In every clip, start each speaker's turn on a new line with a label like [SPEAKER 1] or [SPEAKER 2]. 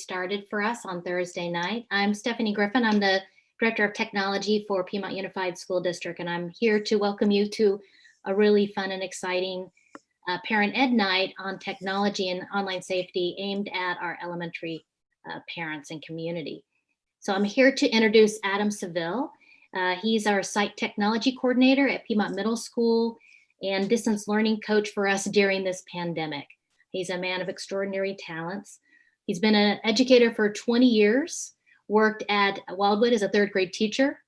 [SPEAKER 1] started for us on Thursday night. I'm Stephanie Griffin. I'm the Director of Technology for Piedmont Unified School District, and I'm here to welcome you to a really fun and exciting parent ed night on technology and online safety aimed at our elementary parents and community. So I'm here to introduce Adam Seville. He's our site technology coordinator at Piedmont Middle School and distance learning coach for us during this pandemic. He's a man of extraordinary talents. He's been an educator for 20 years, worked at Wildwood as a third grade teacher.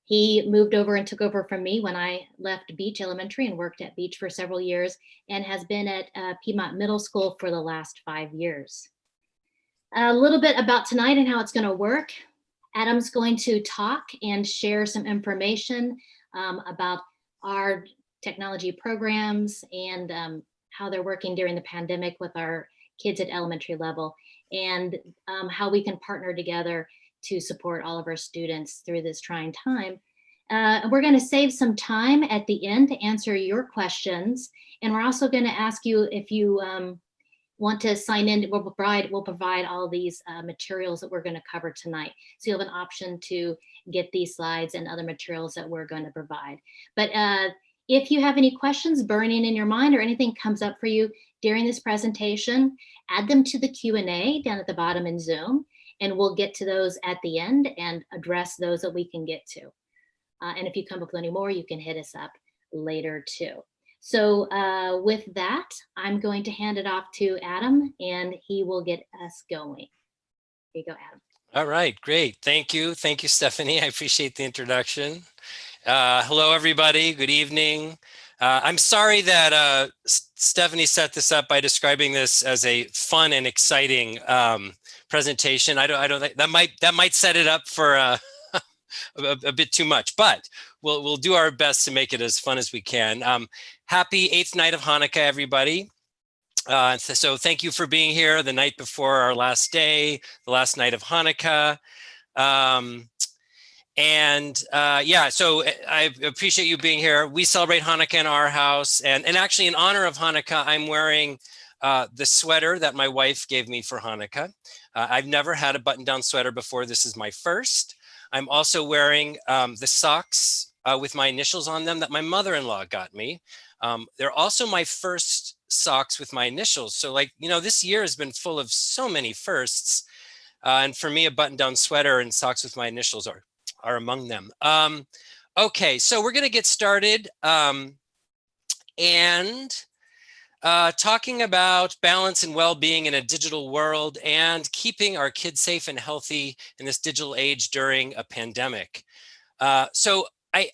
[SPEAKER 1] He moved over and took over from me when I left Beach Elementary and worked at Beach for several years, and has been at Piedmont Middle School for the last 5 years. A little bit about tonight and how it's going to work. Adam's going to talk and share some information about our technology programs and how they're working during the pandemic with our kids at elementary level, and how we can partner together to support all of our students through this trying time. We're going to save some time at the end to answer your questions, and we're also going to ask you if you want to sign in. We'll provide all these materials that we're going to cover tonight. So you'll have an option to get these slides and other materials that we're going to provide. But if you have any questions burning in your mind or anything comes up for you during this presentation, add them to the Q&A down at the bottom in Zoom, and we'll get to those at the end and address those that we can get to. And if you come up with any more, you can hit us up later too. So with that, I'm going to hand it off to Adam, and he will get us going. Here you go, Adam.
[SPEAKER 2] All right, great. Thank you. Thank you, Stephanie. I appreciate the introduction. Hello, everybody. Good evening. I'm sorry that Stephanie set this up by describing this as a fun and exciting presentation. I don't think that might set it up for a bit too much, but we'll do our best to make it as fun as we can. Happy 8th night of Hanukkah, everybody. So thank you for being here the night before our last day, the last night of Hanukkah. Yeah, so I appreciate you being here. We celebrate Hanukkah in our house, and actually in honor of Hanukkah, I'm wearing the sweater that my wife gave me for Hanukkah. I've never had a button-down sweater before. This is my first. I'm also wearing the socks with my initials on them that my mother-in-law got me. They're also my first socks with my initials. So this year has been full of so many firsts. And for me, a button-down sweater and socks with my initials are among them. Okay, so we're going to get started talking about balance and well-being in a digital world and keeping our kids safe and healthy in this digital age during a pandemic. So I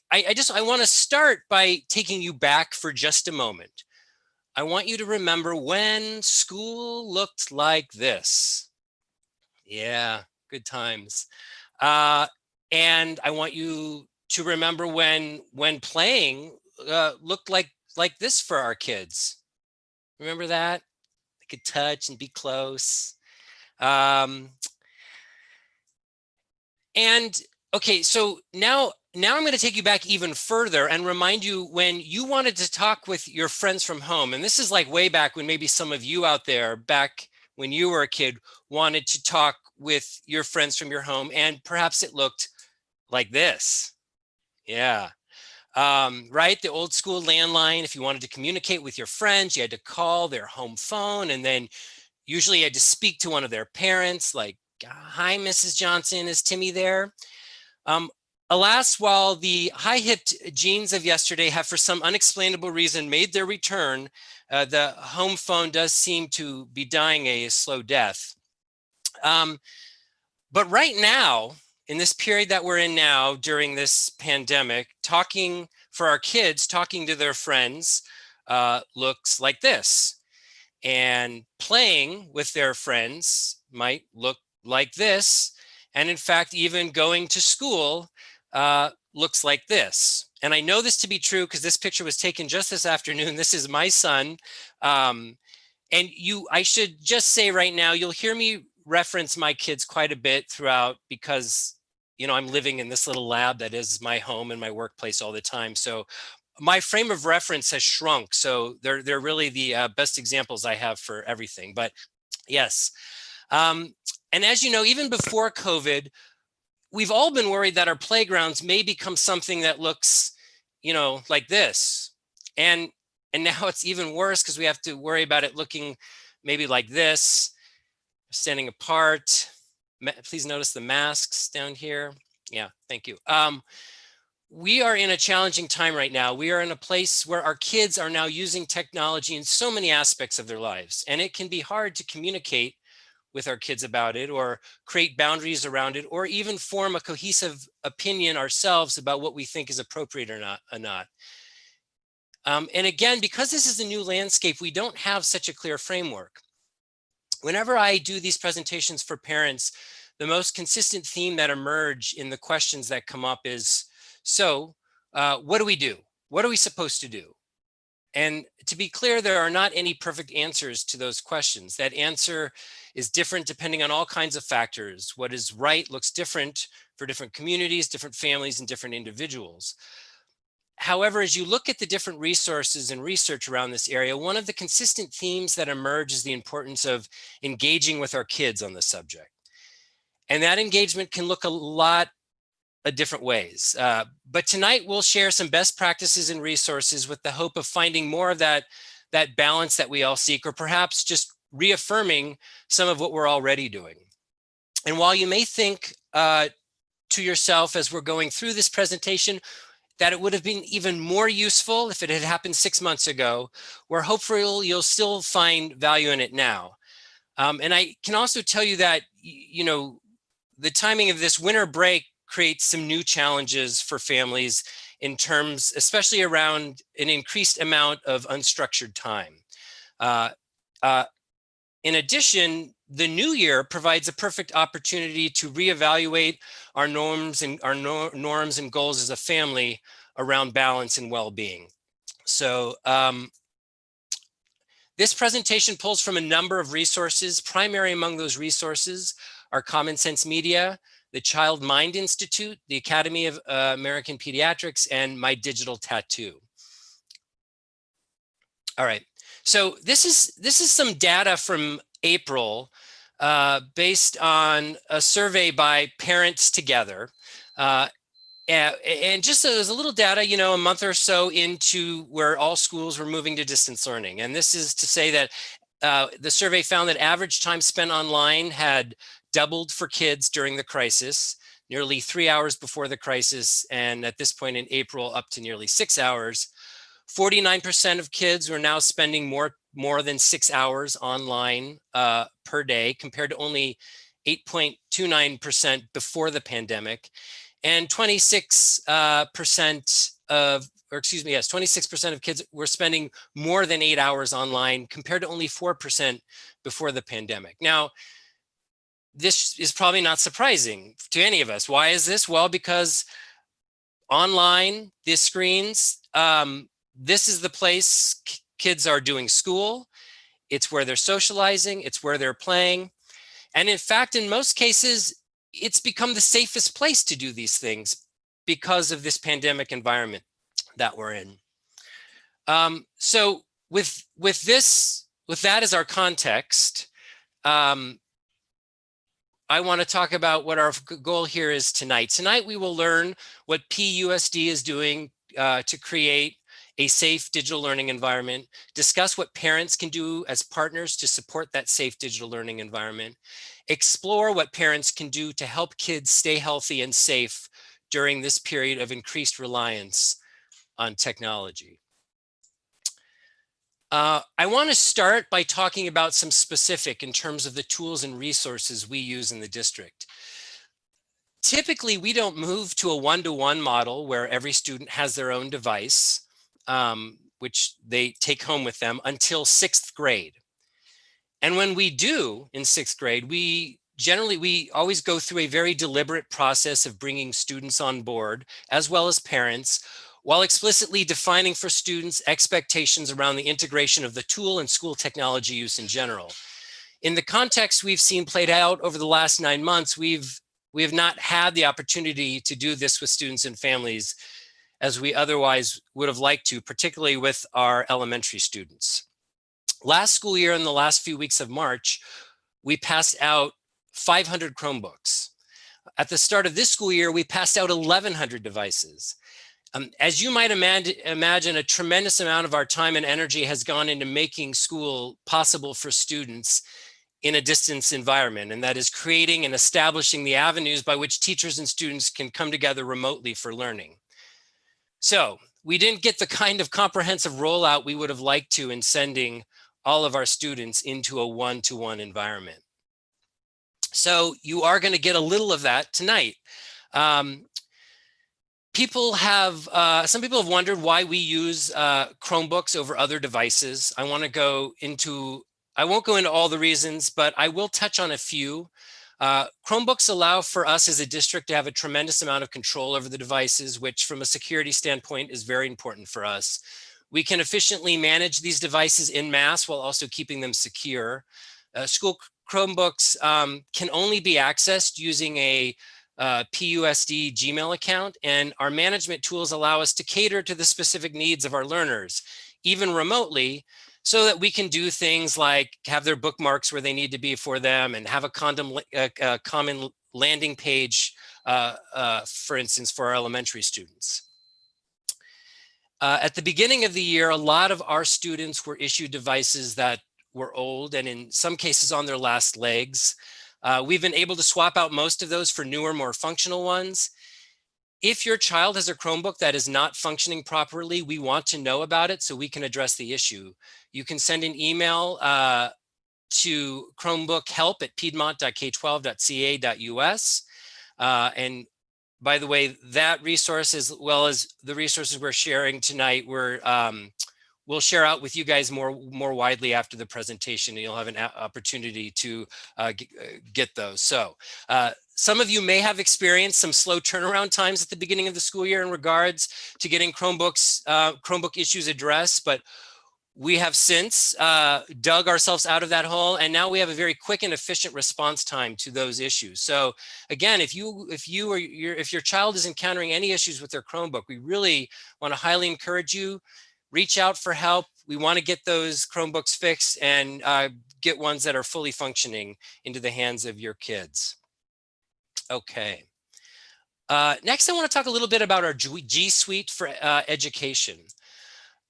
[SPEAKER 2] want to start by taking you back for just a moment. I want you to remember when school looked like this. Yeah, good times. And I want you to remember when playing looked like this for our kids. Remember that? They could touch and be close. And okay, so now I'm going to take you back even further and remind you when you wanted to talk with your friends from home. And this is like way back when maybe some of you out there back when you were a kid wanted to talk with your friends from your home, and perhaps it looked like this. Yeah. Right? The old school landline. If you wanted to communicate with your friends, you had to call their home phone, and then usually you had to speak to one of their parents, like, "Hi, Mrs. Johnson, is Timmy there?" Alas, while the high-hipped jeans of yesterday have for some unexplainable reason made their return, the home phone does seem to be dying a slow death. But right now, in this period that we're in now during this pandemic, talking for our kids, talking to their friends looks like this. And playing with their friends might look like this. And in fact, even going to school looks like this. And I know this to be true because this picture was taken just this afternoon. This is my son. And I should just say right now, you'll hear me reference my kids quite a bit throughout because I'm living in this little lab that is my home and my workplace all the time. So my frame of reference has shrunk. So they're really the best examples I have for everything. But yes, And as you know, even before COVID, we've all been worried that our playgrounds may become something that looks, like this. And now it's even worse because we have to worry about it looking maybe like this, standing apart. Please notice the masks down here. Yeah, thank you. We are in a challenging time right now. We are in a place where our kids are now using technology in so many aspects of their lives, and it can be hard to communicate with our kids about it, or create boundaries around it, or even form a cohesive opinion ourselves about what we think is appropriate or not. And again, because this is a new landscape, we don't have such a clear framework. Whenever I do these presentations for parents, the most consistent theme that emerge in the questions that come up is, so what do we do? What are we supposed to do? And to be clear, there are not any perfect answers to those questions. That answer is different depending on all kinds of factors. What is right looks different for different communities, different families, and different individuals. However, as you look at the different resources and research around this area, one of the consistent themes that emerge is the importance of engaging with our kids on the subject. And that engagement can look a lot of different ways. But tonight we'll share some best practices and resources with the hope of finding more of that balance that we all seek, or perhaps just reaffirming some of what we're already doing. And while you may think to yourself as we're going through this presentation that it would have been even more useful if it had happened 6 months ago, we're hopeful you'll still find value in it now. And I can also tell you that, the timing of this winter break creates some new challenges for families in terms, especially around an increased amount of unstructured time. In addition, the new year provides a perfect opportunity to reevaluate our norms and goals as a family around balance and well-being. So this presentation pulls from a number of resources. Primary among those resources are Common Sense Media, the Child Mind Institute, the Academy of American Pediatrics, and My Digital Tattoo. All right, so this is some data from April based on a survey by Parents Together. And just as a little data, a month or so into where all schools were moving to distance learning. And this is to say that the survey found that average time spent online had doubled for kids during the crisis, nearly 3 hours before the crisis, and at this point in April, up to nearly 6 hours. 49% of kids were now spending more than 6 hours online per day, compared to only 8.29% before the pandemic. And 26% of kids were spending more than 8 hours online, compared to only 4% before the pandemic. Now, this is probably not surprising to any of us. Why is this? Well, because online, these screens, this is the place kids are doing school. It's where they're socializing. It's where they're playing. And in fact, in most cases, it's become the safest place to do these things because of this pandemic environment that we're in. So with that as our context, I want to talk about what our goal here is tonight. Tonight, we will learn what PUSD is doing to create a safe digital learning environment, discuss what parents can do as partners to support that safe digital learning environment, explore what parents can do to help kids stay healthy and safe during this period of increased reliance on technology. I want to start by talking about some specific in terms of the tools and resources we use in the district. Typically, we don't move to a one-to-one model where every student has their own device, which they take home with them until 6th grade. And when we do in 6th grade, we always go through a very deliberate process of bringing students on board, as well as parents, while explicitly defining for students expectations around the integration of the tool and school technology use in general. In the context we've seen played out over the last 9 months, we have not had the opportunity to do this with students and families as we otherwise would have liked to, particularly with our elementary students. Last school year, in the last few weeks of March, we passed out 500 Chromebooks. At the start of this school year, we passed out 1,100 devices. As you might imagine, a tremendous amount of our time and energy has gone into making school possible for students in a distance environment, and that is creating and establishing the avenues by which teachers and students can come together remotely for learning. So we didn't get the kind of comprehensive rollout we would have liked to in sending all of our students into a one-to-one environment. So you are going to get a little of that tonight. Some people have wondered why we use Chromebooks over other devices. I won't go into all the reasons, but I will touch on a few. Chromebooks allow for us as a district to have a tremendous amount of control over the devices, which from a security standpoint is very important for us. We can efficiently manage these devices en masse while also keeping them secure. School Chromebooks can only be accessed using a PUSD Gmail account, and our management tools allow us to cater to the specific needs of our learners, even remotely, so that we can do things like have their bookmarks where they need to be for them and have a common landing page, for instance, for our elementary students. At the beginning of the year, a lot of our students were issued devices that were old and in some cases on their last legs. We've been able to swap out most of those for newer, more functional ones. If your child has a Chromebook that is not functioning properly, we want to know about it so we can address the issue. You can send an email to chromebookhelp@piedmont.k12.ca.us. And by the way, that resource, as well as the resources we're sharing tonight, we'll share out with you guys more widely after the presentation, and you'll have an opportunity to get those. So some of you may have experienced some slow turnaround times at the beginning of the school year in regards to getting Chromebook issues addressed, but we have since dug ourselves out of that hole, and now we have a very quick and efficient response time to those issues. So again, if your child is encountering any issues with their Chromebook, we really want to highly encourage you, reach out for help. We want to get those Chromebooks fixed and get ones that are fully functioning into the hands of your kids. Okay. Next, I want to talk a little bit about our G Suite for education.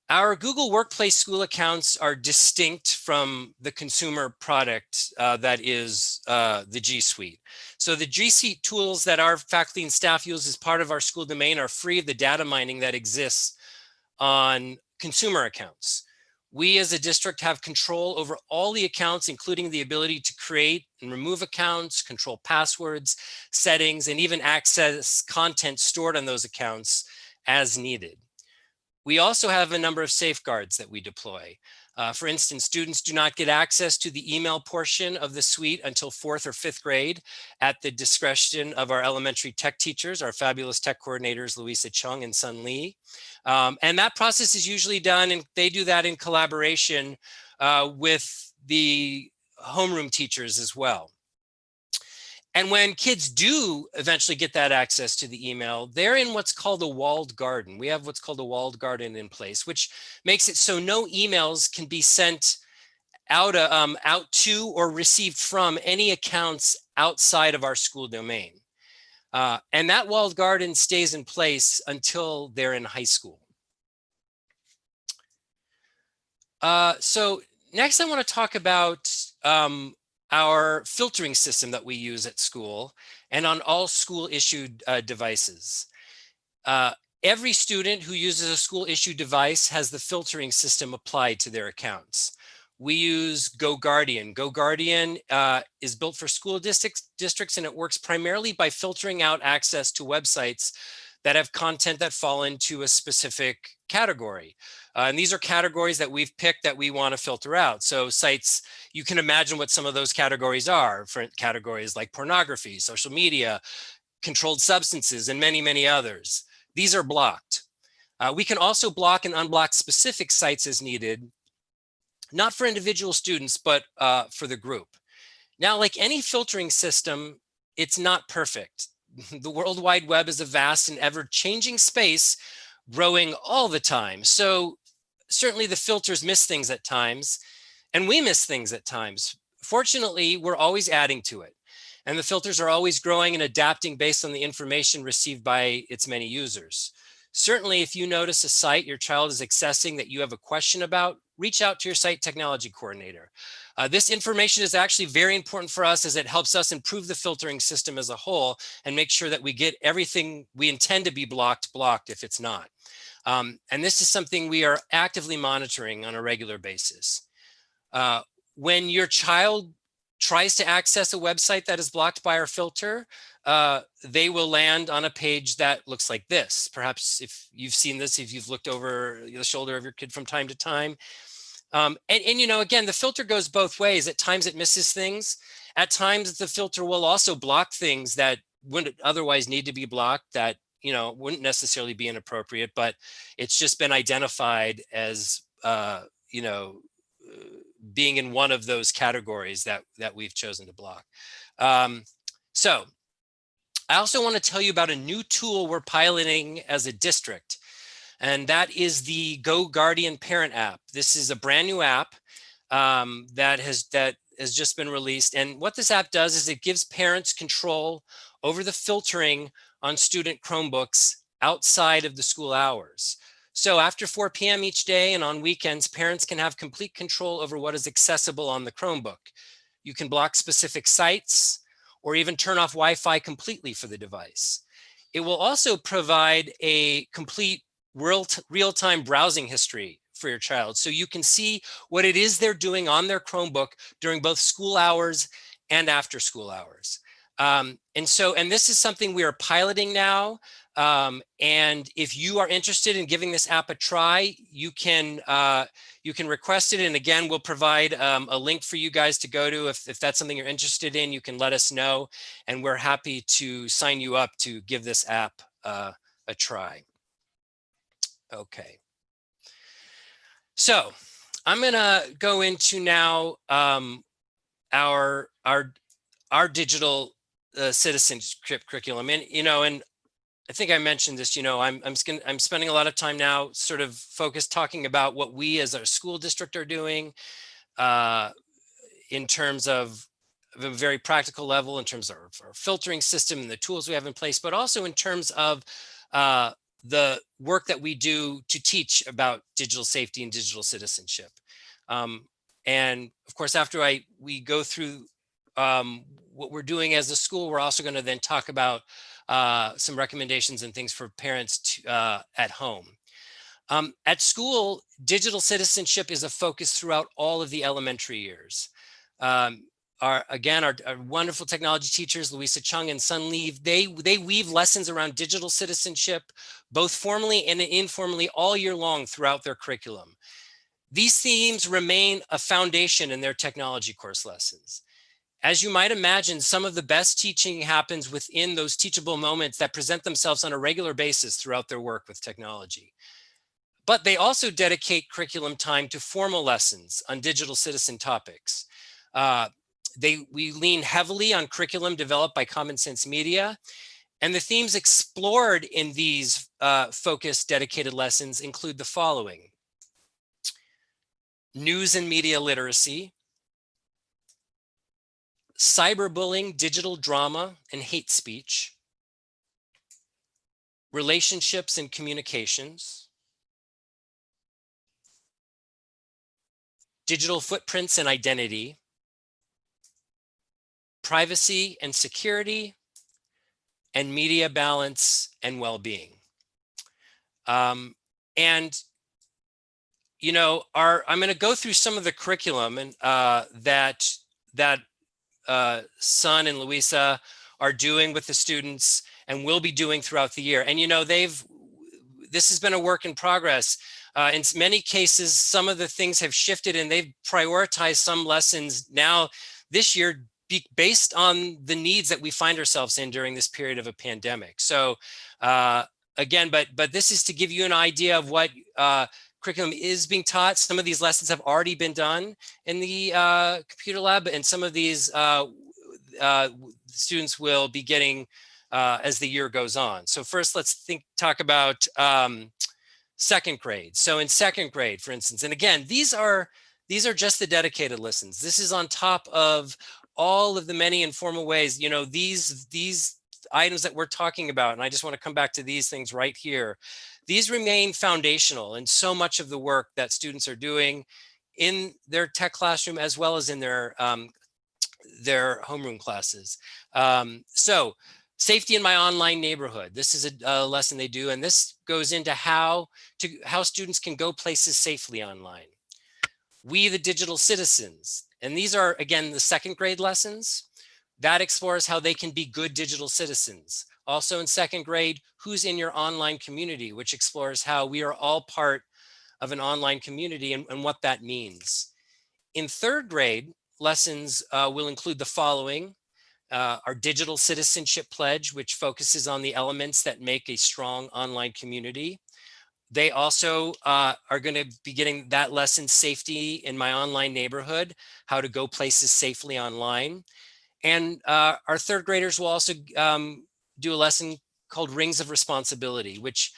[SPEAKER 2] Our Google Workplace school accounts are distinct from the consumer product that is the G Suite. So the G Suite tools that our faculty and staff use as part of our school domain are free of the data mining that exists on consumer accounts. We as a district have control over all the accounts, including the ability to create and remove accounts, control passwords, settings, and even access content stored on those accounts as needed. We also have a number of safeguards that we deploy. For instance, students do not get access to the email portion of the suite until 4th or 5th grade at the discretion of our elementary tech teachers, our fabulous tech coordinators, Louisa Chung and Sun Lee. And that process is usually done, and they do that in collaboration with the homeroom teachers as well. And when kids do eventually get that access to the email, they're in what's called a walled garden. We have what's called a walled garden in place, which makes it so no emails can be sent out to or received from any accounts outside of our school domain. And that walled garden stays in place until they're in high school. So next I want to talk about our filtering system that we use at school and on all school issued devices. Every student who uses a school issued device has the filtering system applied to their accounts. We use GoGuardian. GoGuardian is built for school districts, and it works primarily by filtering out access to websites that have content that fall into a specific category. And these are categories that we've picked that we want to filter out. So sites, you can imagine what some of those categories are. For categories like pornography, social media, controlled substances, and many, many others. These are blocked. We can also block and unblock specific sites as needed, not for individual students, but for the group. Now, like any filtering system, it's not perfect. The World Wide Web is a vast and ever-changing space, growing all the time. So certainly the filters miss things at times, and we miss things at times. Fortunately, we're always adding to it. And the filters are always growing and adapting based on the information received by its many users. Certainly, if you notice a site your child is accessing that you have a question about, reach out to your site technology coordinator. This information is actually very important for us as it helps us improve the filtering system as a whole and make sure that we get everything we intend to be blocked if it's not. And this is something we are actively monitoring on a regular basis. When your child tries to access a website that is blocked by our filter, they will land on a page that looks like this. Perhaps if you've seen this, if you've looked over the shoulder of your kid from time to time. And you know, again, the filter goes both ways. At times it misses things. At times the filter will also block things that wouldn't otherwise need to be blocked, that, you know, wouldn't necessarily be inappropriate, but it's just been identified as, you know, being in one of those categories that we've chosen to block. So I also want to tell you about a new tool we're piloting as a district, and that is the Go Guardian Parent app. This is a brand new app that has just been released. And what this app does is it gives parents control over the filtering on student Chromebooks outside of the school hours. So after 4 p.m. each day and on weekends, parents can have complete control over what is accessible on the Chromebook. You can block specific sites or even turn off Wi-Fi completely for the device. It will also provide a complete real-time browsing history for your child, so you can see what it is they're doing on their Chromebook during both school hours and after school hours. And this is something we are piloting now. And if you are interested in giving this app a try, you can request it. And again, we'll provide a link for you guys to go to. If that's something you're interested in, you can let us know. And we're happy to sign you up to give this app a try. Okay. So I'm going to go into now our digital citizenship curriculum. And, you know, and I think I mentioned this, you know, I'm spending a lot of time now sort of focused talking about what we as our school district are doing in terms of a very practical level, in terms of our filtering system and the tools we have in place, but also in terms of the work that we do to teach about digital safety and digital citizenship. And of course, after we go through what we're doing as a school, we're also going to then talk about some recommendations and things for parents at home. At school, digital citizenship is a focus throughout all of the elementary years. Our wonderful technology teachers, Louisa Chung and Sun Lee, they weave lessons around digital citizenship, both formally and informally, all year long throughout their curriculum. These themes remain a foundation in their technology course lessons. As you might imagine, some of the best teaching happens within those teachable moments that present themselves on a regular basis throughout their work with technology. But they also dedicate curriculum time to formal lessons on digital citizen topics. We lean heavily on curriculum developed by Common Sense Media, and the themes explored in these focused dedicated lessons include the following: news and media literacy, cyberbullying, digital drama, and hate speech, relationships and communications, digital footprints and identity, privacy and security, and media balance and well-being. And you know, I'm going to go through some of the curriculum and that Sun and Louisa are doing with the students and will be doing throughout the year. And you know, this has been a work in progress. In many cases, some of the things have shifted and they've prioritized some lessons now this year based on the needs that we find ourselves in during this period of a pandemic. So again, but this is to give you an idea of what curriculum is being taught. Some of these lessons have already been done in the computer lab, and some of these students will be getting as the year goes on. So first, let's talk about second grade. So in second grade, for instance, and again, these are just the dedicated lessons. This is on top of all of the many informal ways, you know, these items that we're talking about, and I just want to come back to these things right here, these remain foundational in so much of the work that students are doing in their tech classroom as well as in their homeroom classes. So safety in my online neighborhood. This is a lesson they do, and this goes into how students can go places safely online. We the digital citizens, and these are again the second grade lessons. That explores how they can be good digital citizens. Also in second grade, who's in your online community, which explores how we are all part of an online community and what that means. In third grade, lessons will include the following: our digital citizenship pledge, which focuses on the elements that make a strong online community. They also are going to be getting that lesson, safety in my online neighborhood, how to go places safely online. And our third graders will also do a lesson called Rings of Responsibility, which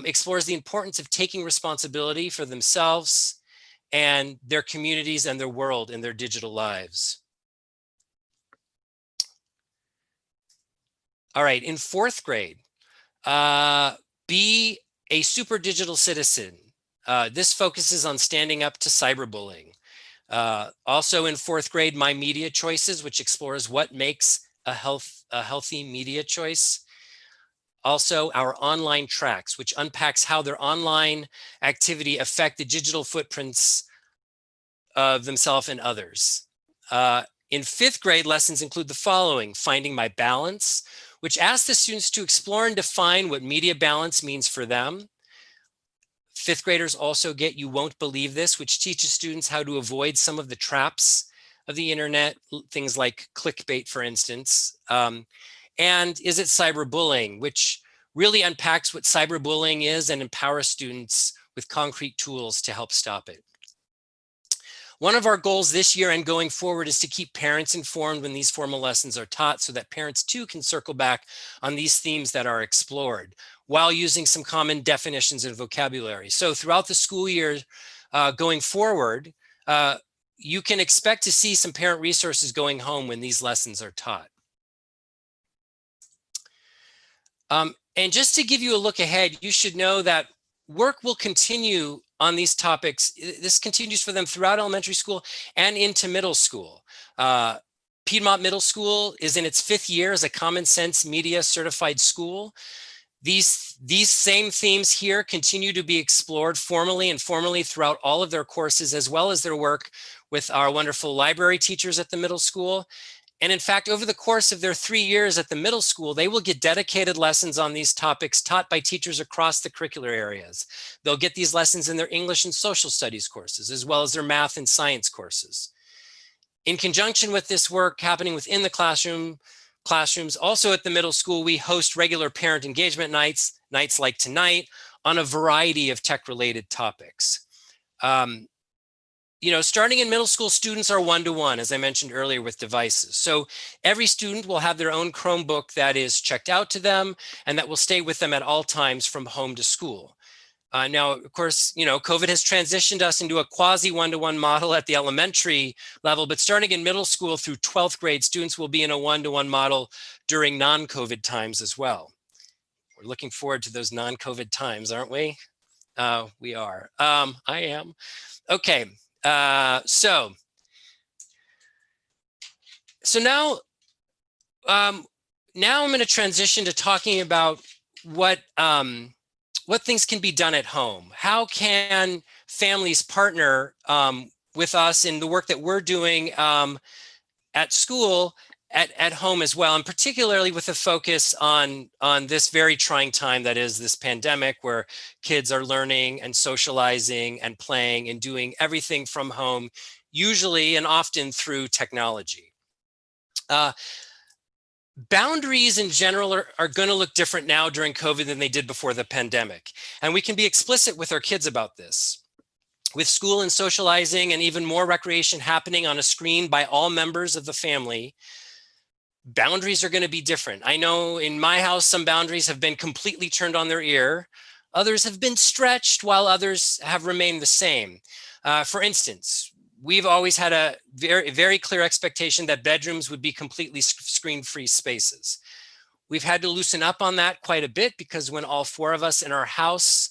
[SPEAKER 2] explores the importance of taking responsibility for themselves and their communities and their world in their digital lives. All right, in fourth grade, be a super digital citizen. This focuses on standing up to cyberbullying. Also in fourth grade, My Media Choices, which explores what makes a healthy media choice. Also our Online Tracks, which unpacks how their online activity affect the digital footprints of themselves and others. In fifth grade, lessons include the following: Finding My Balance, which asks the students to explore and define what media balance means for them. Fifth graders also get You Won't Believe This, which teaches students how to avoid some of the traps of the internet, things like clickbait, for instance. And Is It Cyberbullying, which really unpacks what cyberbullying is and empowers students with concrete tools to help stop it. One of our goals this year and going forward is to keep parents informed when these formal lessons are taught, so that parents too can circle back on these themes that are explored while using some common definitions and vocabulary. So throughout the school year going forward, you can expect to see some parent resources going home when these lessons are taught. And just to give you a look ahead, you should know that work will continue on these topics. This continues for them throughout elementary school and into middle school. Piedmont Middle School is in its 5th year as a Common Sense Media certified school. These same themes here continue to be explored formally and informally throughout all of their courses, as well as their work with our wonderful library teachers at the middle school. And in fact, over the course of their 3 years at the middle school, they will get dedicated lessons on these topics taught by teachers across the curricular areas. They'll get these lessons in their English and social studies courses, as well as their math and science courses. In conjunction with this work happening within the classrooms, also at the middle school, we host regular parent engagement nights like tonight, on a variety of tech-related topics. Starting in middle school, students are one-to-one, as I mentioned earlier, with devices. So every student will have their own Chromebook that is checked out to them and that will stay with them at all times from home to school. Now, of course, COVID has transitioned us into a quasi one-to-one model at the elementary level, but starting in middle school through 12th grade, students will be in a one-to-one model during non-COVID times as well. We're looking forward to those non-COVID times, aren't we? We are. I am. Okay. So now I'm going to transition to talking about what things can be done at home. How can families partner with us in the work that we're doing at school, at home as well, and particularly with a focus on this very trying time that is this pandemic, where kids are learning and socializing and playing and doing everything from home, usually and often through technology. Boundaries in general are going to look different now during COVID than they did before the pandemic. And we can be explicit with our kids about this. With school and socializing and even more recreation happening on a screen by all members of the family, boundaries are going to be different. I know in my house, some boundaries have been completely turned on their ear. Others have been stretched, while others have remained the same. For instance, we've always had a very clear expectation that bedrooms would be completely screen-free spaces. We've had to loosen up on that quite a bit because when all four of us in our house,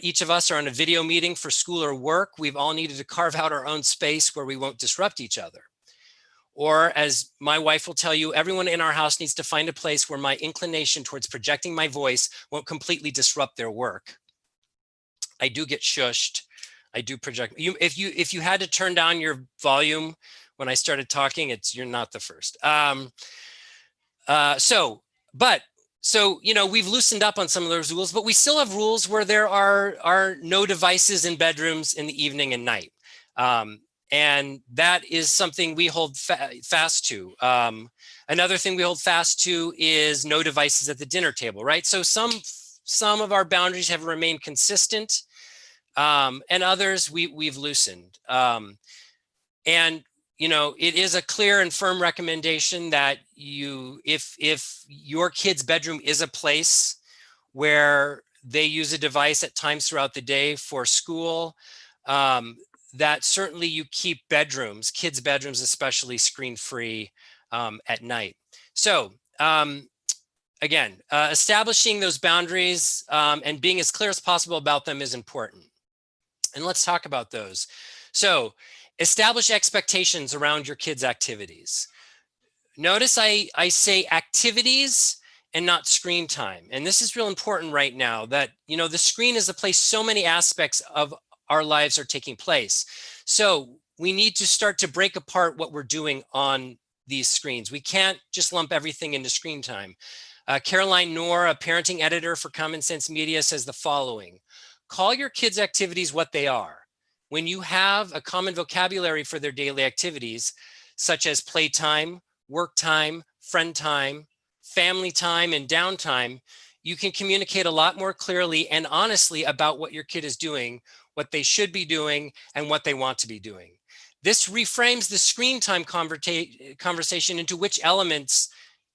[SPEAKER 2] each of us are on a video meeting for school or work, we've all needed to carve out our own space where we won't disrupt each other. Or as my wife will tell you, everyone in our house needs to find a place where my inclination towards projecting my voice won't completely disrupt their work. I do get shushed. I do project. If you had to turn down your volume when I started talking, you're not the first. So we've loosened up on some of those rules, but we still have rules where there are no devices in bedrooms in the evening and night. And that is something we hold fast to. Another thing we hold fast to is no devices at the dinner table, right? So some of our boundaries have remained consistent, and others we've loosened. And it is a clear and firm recommendation that if your kid's bedroom is a place where they use a device at times throughout the day for school, that certainly you keep kids' bedrooms especially, screen-free at night. So again, establishing those boundaries and being as clear as possible about them is important. And let's talk about those. So establish expectations around your kids' activities. Notice I say activities and not screen time. And this is real important right now that, the screen is the place so many aspects of our lives are taking place. So we need to start to break apart what we're doing on these screens. We can't just lump everything into screen time. Caroline Knorr, a parenting editor for Common Sense Media, says the following: call your kids' activities what they are. When you have a common vocabulary for their daily activities, such as playtime, work time, friend time, family time, and downtime, you can communicate a lot more clearly and honestly about what your kid is doing, what they should be doing, and what they want to be doing. This reframes the screen time conversation into which elements,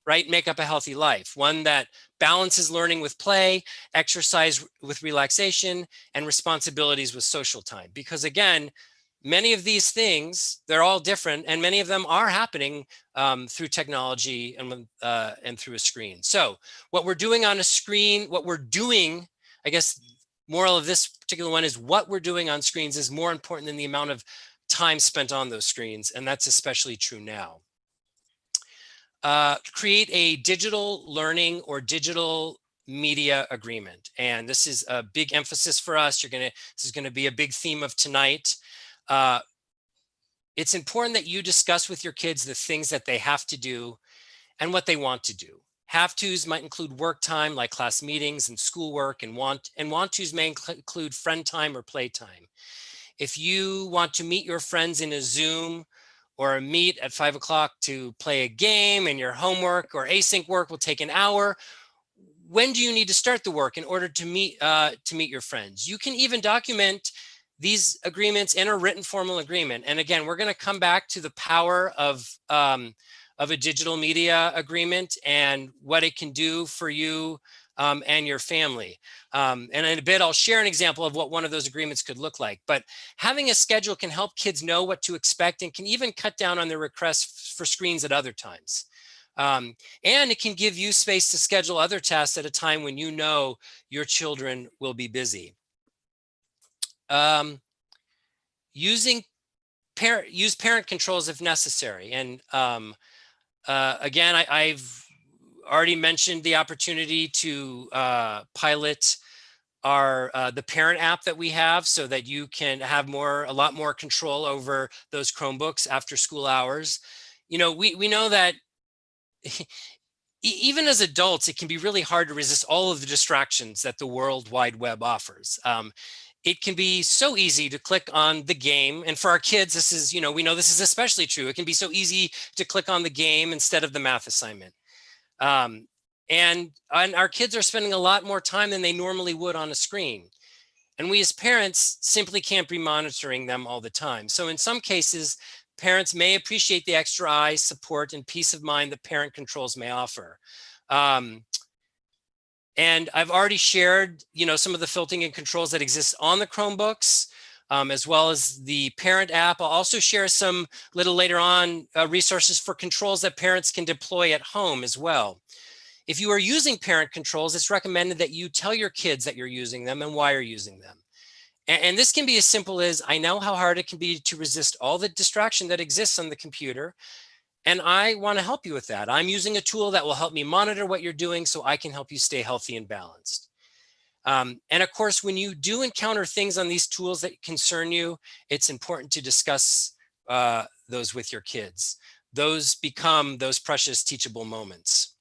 [SPEAKER 2] right, make up a healthy life. One that balances learning with play, exercise with relaxation, and responsibilities with social time. Because again, many of these things, they're all different, and many of them are happening through technology and through a screen. So what we're doing on a screen, I guess, moral of this particular one is what we're doing on screens is more important than the amount of time spent on those screens, and that's especially true now. Create a digital learning or digital media agreement. And this is a big emphasis for us. This is going to be a big theme of tonight. It's important that you discuss with your kids the things that they have to do and what they want to do. Have tos might include work time, like class meetings and schoolwork, and want tos may include friend time or play time. If you want to meet your friends in a Zoom or meet at 5 o'clock to play a game, and your homework or async work will take an hour, when do you need to start the work in order to meet your friends? You can even document these agreements in a written formal agreement. And again, we're going to come back to the power of a digital media agreement and what it can do for you and your family. And in a bit, I'll share an example of what one of those agreements could look like. But having a schedule can help kids know what to expect and can even cut down on their requests for screens at other times. And it can give you space to schedule other tasks at a time when you know your children will be busy. Use parent controls if necessary. And again, I've already mentioned the opportunity to pilot the parent app that we have so that you can have a lot more control over those Chromebooks after school hours. We know that even as adults, it can be really hard to resist all of the distractions that the World Wide Web offers. It can be so easy to click on the game. And for our kids, this is, we know this is especially true. It can be so easy to click on the game instead of the math assignment. And our kids are spending a lot more time than they normally would on a screen. And we as parents simply can't be monitoring them all the time. So in some cases, parents may appreciate the extra eyes, support, and peace of mind that parent controls may offer. And I've already shared, some of the filtering and controls that exist on the Chromebooks. as well as the parent app. I'll also share some little later on resources for controls that parents can deploy at home as well. If you are using parent controls, it's recommended that you tell your kids that you're using them and why you're using them. And this can be as simple as, I know how hard it can be to resist all the distraction that exists on the computer, and I want to help you with that. I'm using a tool that will help me monitor what you're doing so I can help you stay healthy and balanced. And of course, when you do encounter things on these tools that concern you, it's important to discuss those with your kids. Those become those precious teachable moments.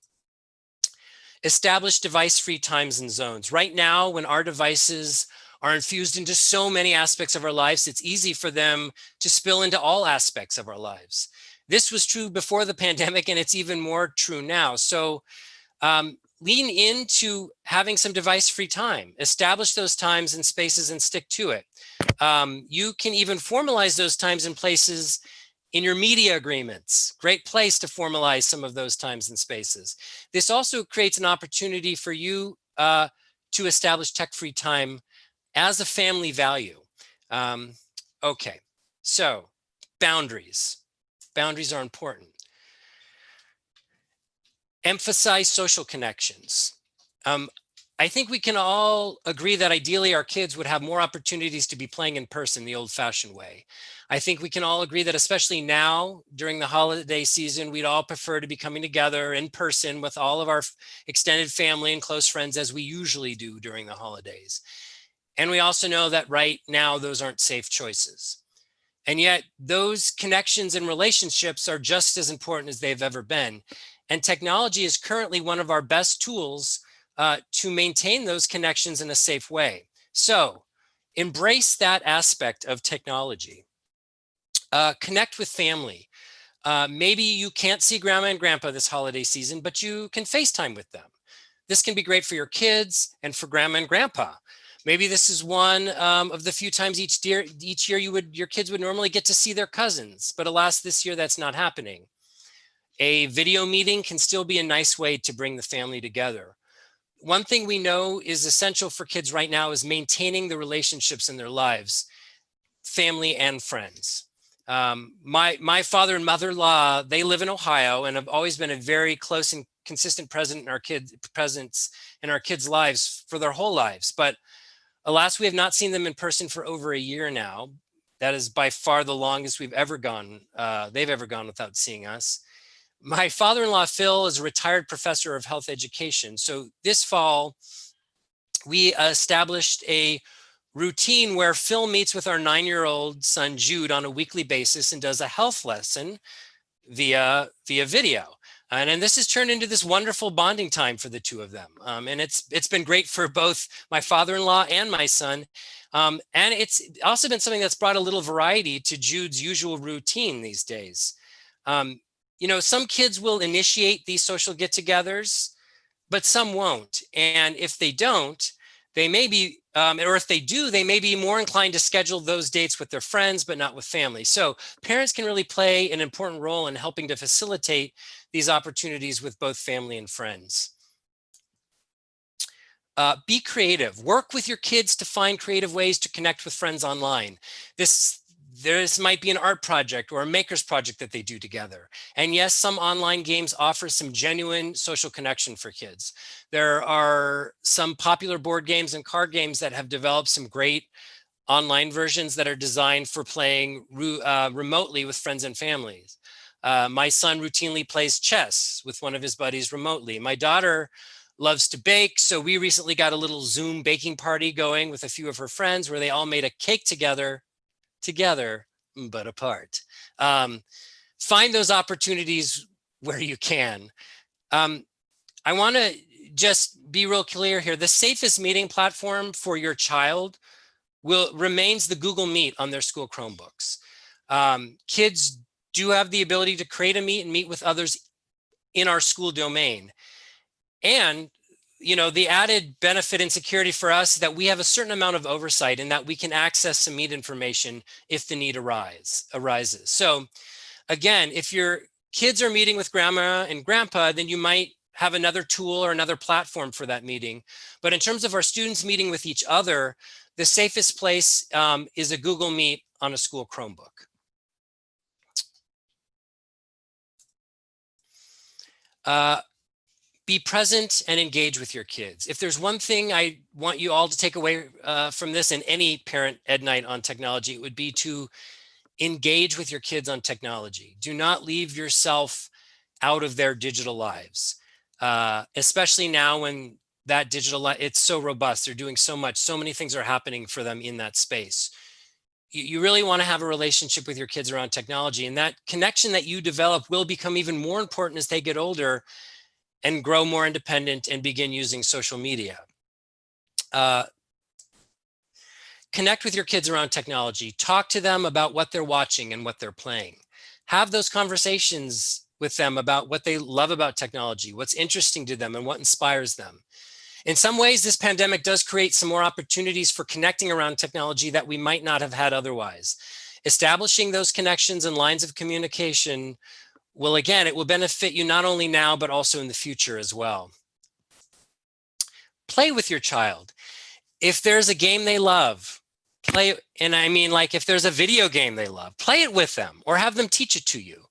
[SPEAKER 2] Establish device-free times and zones. Right now, when our devices are infused into so many aspects of our lives, it's easy for them to spill into all aspects of our lives. This was true before the pandemic, and it's even more true now. So lean into having some device-free time. Establish those times and spaces and stick to it. You can even formalize those times and places in your media agreements. Great place to formalize some of those times and spaces. This also creates an opportunity for you to establish tech-free time as a family value. Okay, so boundaries. Boundaries are important. Emphasize social connections. I think we can all agree that ideally our kids would have more opportunities to be playing in person the old-fashioned way. I think we can all agree that especially now during the holiday season, we'd all prefer to be coming together in person with all of our extended family and close friends as we usually do during the holidays. And we also know that right now those aren't safe choices. And yet those connections and relationships are just as important as they've ever been. And technology is currently one of our best tools to maintain those connections in a safe way. So embrace that aspect of technology. Connect with family. Maybe you can't see grandma and grandpa this holiday season, but you can FaceTime with them. This can be great for your kids and for grandma and grandpa. Maybe this is one of the few times each year your kids would normally get to see their cousins, but alas, this year that's not happening. A video meeting can still be a nice way to bring the family together. One thing we know is essential for kids right now is maintaining the relationships in their lives, family and friends. My father and mother-in-law, they live in Ohio and have always been a very close and consistent presence in our kids' lives for their whole lives. But alas, we have not seen them in person for over a year now. That is by far the longest we've ever gone. They've ever gone without seeing us. My father-in-law, Phil, is a retired professor of health education. So this fall, we established a routine where Phil meets with our 9-year-old son, Jude, on a weekly basis and does a health lesson via video. And this has turned into this wonderful bonding time for the two of them. And it's been great for both my father-in-law and my son. And it's also been something that's brought a little variety to Jude's usual routine these days. You know, some kids will initiate these social get-togethers, but some won't. And if they don't, they may be, or if they do, they may be more inclined to schedule those dates with their friends, but not with family. So parents can really play an important role in helping to facilitate these opportunities with both family and friends. Be creative. Work with your kids to find creative ways to connect with friends online. This might be an art project or a maker's project that they do together. And yes, some online games offer some genuine social connection for kids. There are some popular board games and card games that have developed some great online versions that are designed for playing remotely with friends and families. My son routinely plays chess with one of his buddies remotely. My daughter loves to bake, so we recently got a little Zoom baking party going with a few of her friends where they all made a cake together, but apart. Find those opportunities where you can. I want to just be real clear here. The safest meeting platform for your child remains the Google Meet on their school Chromebooks. Kids do have the ability to create a meet and meet with others in our school domain. And you know, the added benefit and security for us is that we have a certain amount of oversight and that we can access some meet information if the need arises. So again, if your kids are meeting with grandma and grandpa, then you might have another tool or another platform for that meeting. But in terms of our students meeting with each other, the safest place is a Google Meet on a school Chromebook. Be present and engage with your kids. If there's one thing I want you all to take away from this and any parent ed night on technology, it would be to engage with your kids on technology. Do not leave yourself out of their digital lives, especially now when that digital life, it's so robust. They're doing so much, so many things are happening for them in that space. You really want to have a relationship with your kids around technology, and that connection that you develop will become even more important as they get older and grow more independent and begin using social media. Connect with your kids around technology. Talk to them about what they're watching and what they're playing. Have those conversations with them about what they love about technology, what's interesting to them, and what inspires them. In some ways, this pandemic does create some more opportunities for connecting around technology that we might not have had otherwise. Establishing those connections and lines of communication will, again, it will benefit you not only now, but also in the future as well. Play with your child. If there's a game they love, play, and I mean, like, if there's a video game they love, play it with them or have them teach it to you.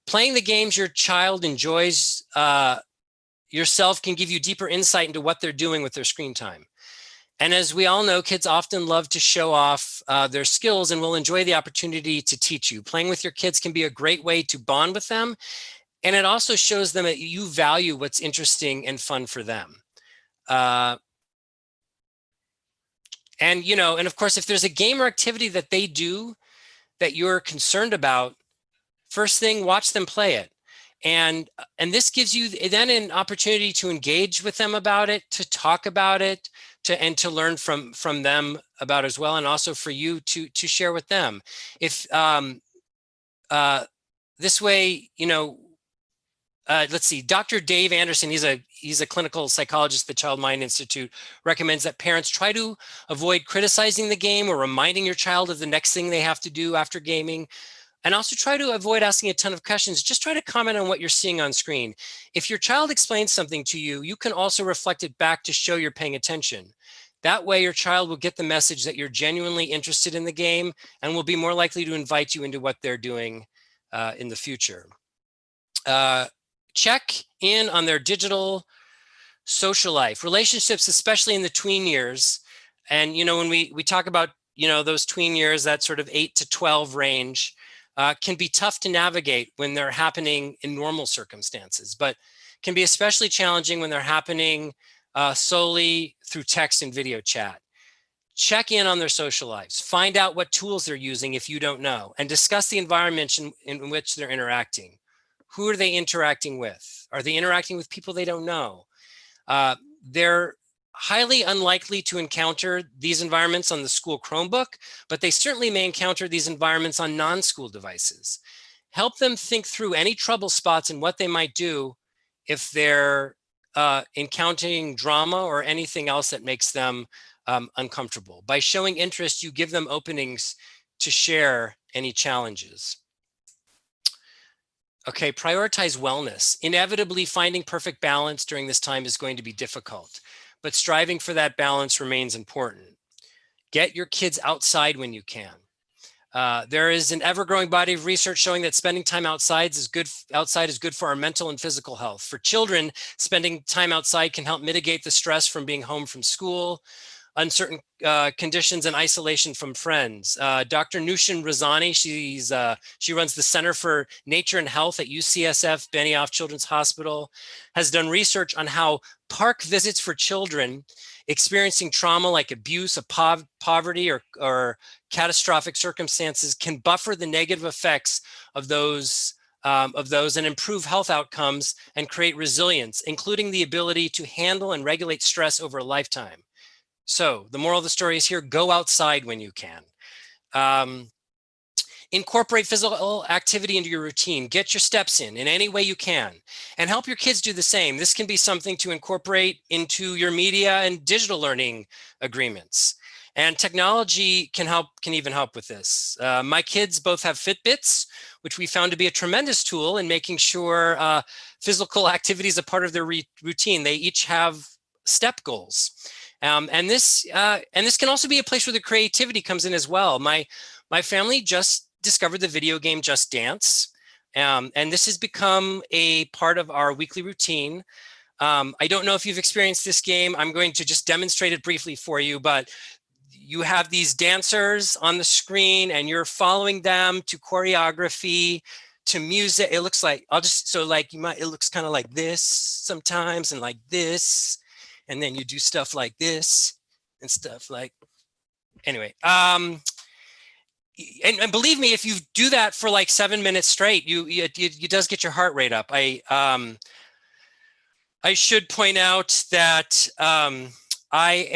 [SPEAKER 2] Playing the games your child enjoys yourself can give you deeper insight into what they're doing with their screen time. And as we all know, kids often love to show off their skills and will enjoy the opportunity to teach you. Playing with your kids can be a great way to bond with them. And it also shows them that you value what's interesting and fun for them. And, you know, and of course, if there's a game or activity that they do that you're concerned about, first thing, watch them play it. And this gives you then an opportunity to engage with them about it, to talk about it, and to learn from them about it as well, and also for you to share with them. If this way, you know, let's see, Dr. Dave Anderson, he's a clinical psychologist at the Child Mind Institute, recommends that parents try to avoid criticizing the game or reminding your child of the next thing they have to do after gaming. And also try to avoid asking a ton of questions. Just try to comment on what you're seeing on screen. If your child explains something to you, you can also reflect it back to show you're paying attention. That way your child will get the message that you're genuinely interested in the game and will be more likely to invite you into what they're doing in the future. Check in on their digital social life, relationships, especially in the tween years. And, you know, when we talk about, you know, those tween years, that sort of 8 to 12 range, can be tough to navigate when they're happening in normal circumstances, but can be especially challenging when they're happening solely through text and video chat. Check in on their social lives, find out what tools they're using if you don't know, and discuss the environment in which they're interacting. Who are they interacting with? Are they interacting with people they don't know? They're highly unlikely to encounter these environments on the school Chromebook, but they certainly may encounter these environments on non-school devices. Help them think through any trouble spots and what they might do if they're encountering drama or anything else that makes them uncomfortable. By showing interest, you give them openings to share any challenges. Okay, prioritize wellness. Inevitably, finding perfect balance during this time is going to be difficult, but striving for that balance remains important. Get your kids outside when you can. There is an ever-growing body of research showing that spending time outside is good for our mental and physical health. For children, spending time outside can help mitigate the stress from being home from school, uncertain conditions, and isolation from friends. Dr. Nushin Razani, she runs the Center for Nature and Health at UCSF Benioff Children's Hospital, has done research on how park visits for children experiencing trauma like abuse, poverty, or catastrophic circumstances can buffer the negative effects of those and improve health outcomes and create resilience, including the ability to handle and regulate stress over a lifetime. So the moral of the story is here: go outside when you can. Incorporate physical activity into your routine. Get your steps in any way you can, and help your kids do the same. This can be something to incorporate into your media and digital learning agreements. And technology can even help with this. My kids both have Fitbits, which we found to be a tremendous tool in making sure physical activity is a part of their routine. They each have step goals. And this can also be a place where the creativity comes in as well. My family just discovered the video game Just Dance. And this has become a part of our weekly routine. I don't know if you've experienced this game. I'm going to just demonstrate it briefly for you, but you have these dancers on the screen and you're following them to choreography, to music. It looks like, it looks kind of like this sometimes and like this. And then you do stuff like this and stuff like, anyway. And believe me, if you do that for like 7 minutes straight, it does get your heart rate up. I should point out that I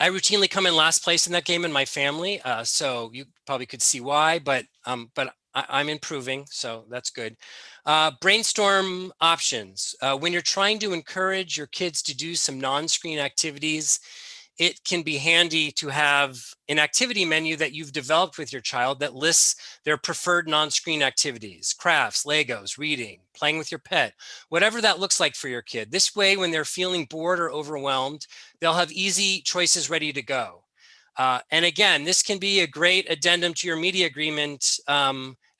[SPEAKER 2] routinely come in last place in that game in my family, so you probably could see why, but I'm improving, so that's good. Brainstorm options. When you're trying to encourage your kids to do some non-screen activities, it can be handy to have an activity menu that you've developed with your child that lists their preferred non-screen activities: crafts, Legos, reading, playing with your pet, whatever that looks like for your kid. This way, when they're feeling bored or overwhelmed, they'll have easy choices ready to go. And again, this can be a great addendum to your media agreement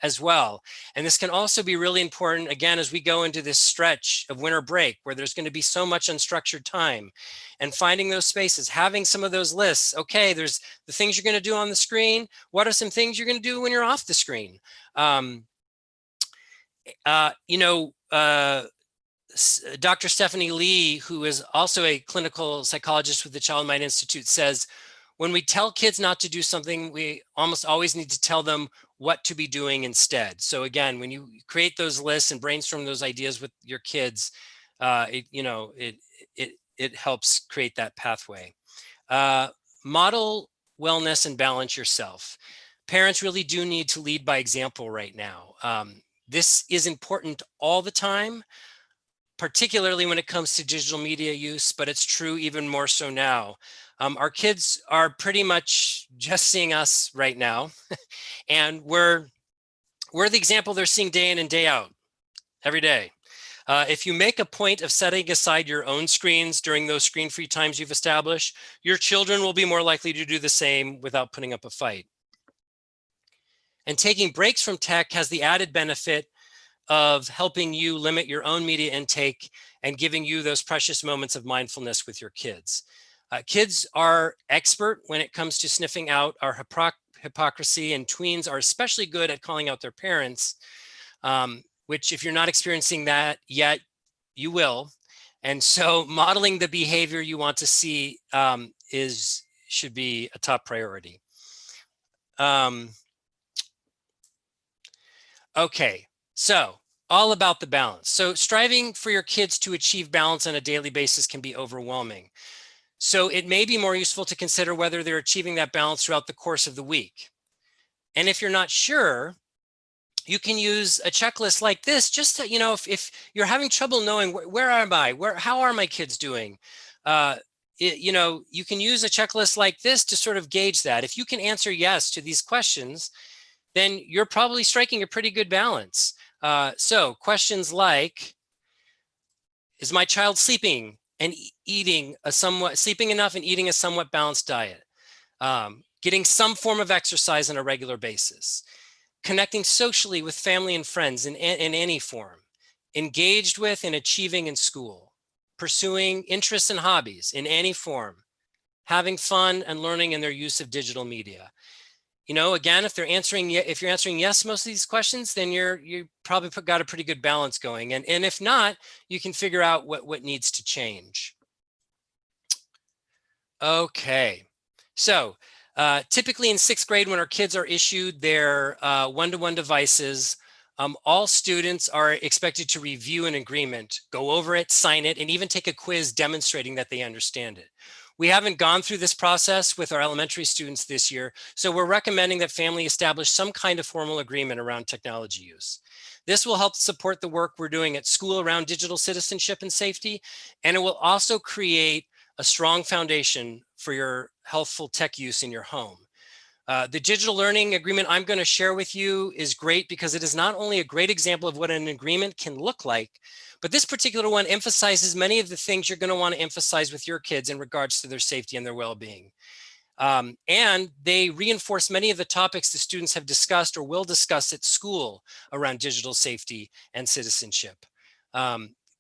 [SPEAKER 2] as well. And this can also be really important, again, as we go into this stretch of winter break, where there's going to be so much unstructured time, and finding those spaces, having some of those lists. Okay, there's the things you're going to do on the screen. What are some things you're going to do when you're off the screen? Dr. Stephanie Lee, who is also a clinical psychologist with the Child Mind Institute, says, when we tell kids not to do something, we almost always need to tell them what to be doing instead. So again, when you create those lists and brainstorm those ideas with your kids, it helps create that pathway. Model wellness and balance yourself. Parents really do need to lead by example right now. This is important all the time, particularly when it comes to digital media use, but it's true even more so now. Our kids are pretty much just seeing us right now, and we're the example they're seeing day in and day out, every day. If you make a point of setting aside your own screens during those screen-free times you've established, your children will be more likely to do the same without putting up a fight. And taking breaks from tech has the added benefit of helping you limit your own media intake and giving you those precious moments of mindfulness with your kids. Kids are expert when it comes to sniffing out our hypocrisy, and tweens are especially good at calling out their parents, which, if you're not experiencing that yet, you will. And so modeling the behavior you want to see should be a top priority. Okay, so all about the balance. So striving for your kids to achieve balance on a daily basis can be overwhelming. So it may be more useful to consider whether they're achieving that balance throughout the course of the week. And if you're not sure, you can use a checklist like this, just to, if you're having trouble knowing where am I, how are my kids doing? You can use a checklist like this to sort of gauge that. If you can answer yes to these questions, then you're probably striking a pretty good balance. So questions like, is my child sleeping and sleeping enough and eating a somewhat balanced diet? Getting some form of exercise on a regular basis? Connecting socially with family and friends in any form? Engaged with and achieving in school? Pursuing interests and hobbies in any form? Having fun and learning in their use of digital media? Again, if you're answering yes most of these questions, then you probably got a pretty good balance going. And if not, you can figure out what needs to change. Okay, so typically in 6th grade, when our kids are issued their one-to-one devices, all students are expected to review an agreement, go over it, sign it, and even take a quiz demonstrating that they understand it. We haven't gone through this process with our elementary students this year, so we're recommending that family establish some kind of formal agreement around technology use. This will help support the work we're doing at school around digital citizenship and safety, and it will also create a strong foundation for your healthful tech use in your home. The digital learning agreement I'm going to share with you is great because it is not only a great example of what an agreement can look like, but this particular one emphasizes many of the things you're going to want to emphasize with your kids in regards to their safety and their well-being. And they reinforce many of the topics the students have discussed or will discuss at school around digital safety and citizenship.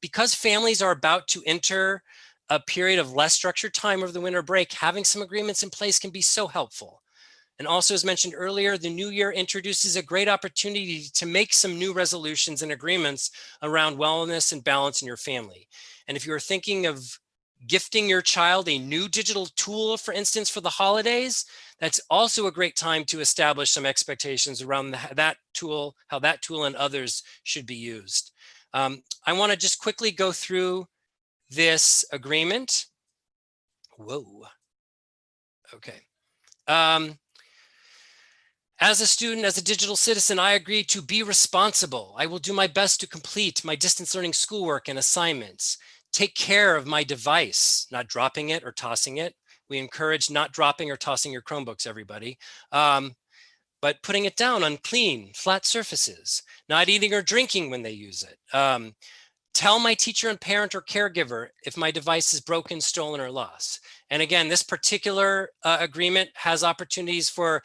[SPEAKER 2] Because families are about to enter a period of less structured time over the winter break, having some agreements in place can be so helpful. And also, as mentioned earlier, the new year introduces a great opportunity to make some new resolutions and agreements around wellness and balance in your family. And if you're thinking of gifting your child a new digital tool, for instance, for the holidays, that's also a great time to establish some expectations around that tool, how that tool and others should be used. I want to just quickly go through this agreement. Whoa. Okay. As a student, as a digital citizen, I agree to be responsible. I will do my best to complete my distance learning schoolwork and assignments. Take care of my device, not dropping it or tossing it. We encourage not dropping or tossing your Chromebooks, everybody. But putting it down on clean, flat surfaces, not eating or drinking when they use it. Tell my teacher and parent or caregiver if my device is broken, stolen, or lost. And again, this particular agreement has opportunities for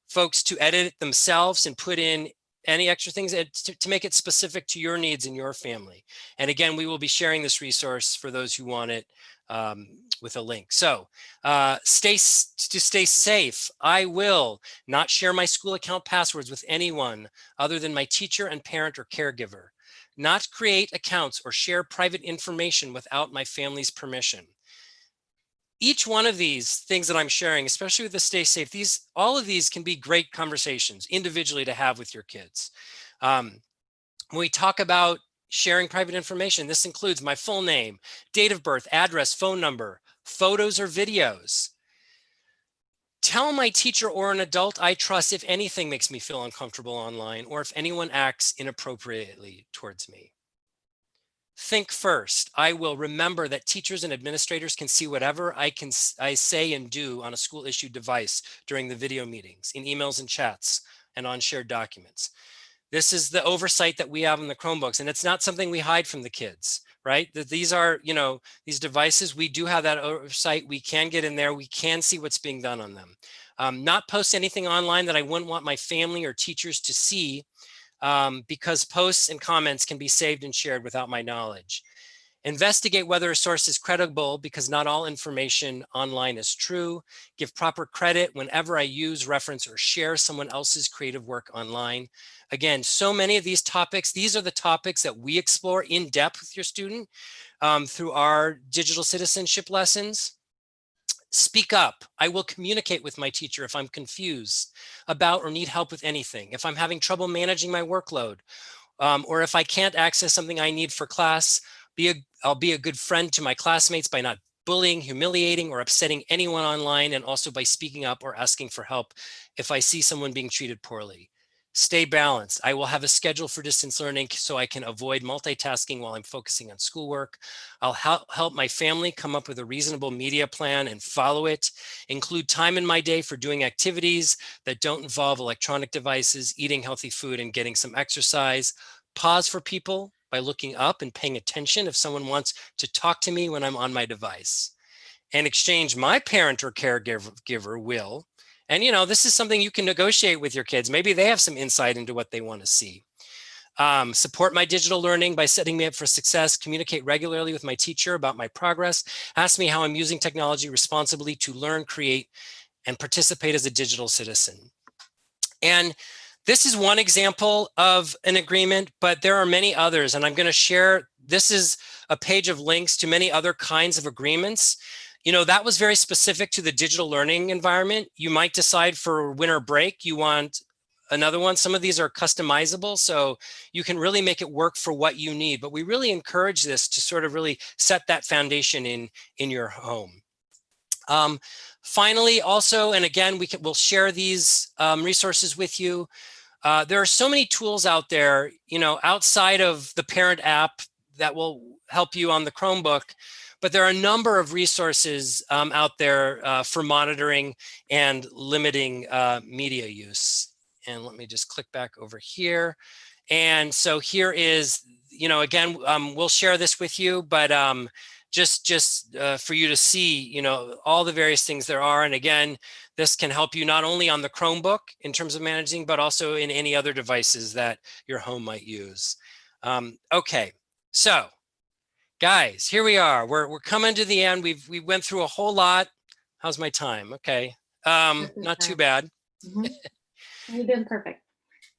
[SPEAKER 2] folks to edit it themselves and put in any extra things to make it specific to your needs and your family. And again, we will be sharing this resource for those who want it with a link. So to stay safe, I will not share my school account passwords with anyone other than my teacher and parent or caregiver. Not create accounts or share private information without my family's permission. Each one of these things that I'm sharing, especially with the stay safe, all of these can be great conversations individually to have with your kids. When we talk about sharing private information, this includes my full name, date of birth, address, phone number, photos or videos. Tell my teacher or an adult I trust if anything makes me feel uncomfortable online or if anyone acts inappropriately towards me. Think first. I will remember that teachers and administrators can see whatever I say and do on a school issued device during the video meetings, in emails and chats, and on shared documents. This is the oversight that we have in the Chromebooks, and it's not something we hide from the kids, right? These are, these devices, we do have that oversight. We can get in there. We can see what's being done on them. Not post anything online that I wouldn't want my family or teachers to see, because posts and comments can be saved and shared without my knowledge. Investigate whether a source is credible because not all information online is true. Give proper credit whenever I use, reference, or share someone else's creative work online. Again, so many of these topics, these are the topics that we explore in depth with your student through our digital citizenship lessons. Speak up. I will communicate with my teacher if I'm confused about or need help with anything. If I'm having trouble managing my workload, or if I can't access something I need for class, I'll be a good friend to my classmates by not bullying, humiliating, or upsetting anyone online, and also by speaking up or asking for help if I see someone being treated poorly. Stay balanced. I will have a schedule for distance learning so I can avoid multitasking while I'm focusing on schoolwork. I'll help my family come up with a reasonable media plan and follow it. Include time in my day for doing activities that don't involve electronic devices, eating healthy food, and getting some exercise. Pause for people by looking up and paying attention if someone wants to talk to me when I'm on my device. And exchange my parent or caregiver will. And this is something you can negotiate with your kids. Maybe they have some insight into what they want to see. Support my digital learning by setting me up for success. Communicate regularly with my teacher about my progress. Ask me how I'm using technology responsibly to learn, create, and participate as a digital citizen. And this is one example of an agreement, but there are many others, and I'm going to share. This is a page of links to many other kinds of agreements. That was very specific to the digital learning environment. You might decide for winter break, you want another one. Some of these are customizable, so you can really make it work for what you need. But we really encourage this to sort of really set that foundation in your home. Finally, also, and again, we'll share these resources with you. There are so many tools out there, outside of the parent app, help you on the Chromebook. But there are a number of resources out there for monitoring and limiting media use. And let me just click back over here. And so here is, again, we'll share this with you, but just for you to see, all the various things there are. And again, this can help you not only on the Chromebook in terms of managing, but also in any other devices that your home might use. Okay, so guys, here we are. We're coming to the end. We went through a whole lot. How's my time? Okay, not too bad.
[SPEAKER 1] You're doing perfect.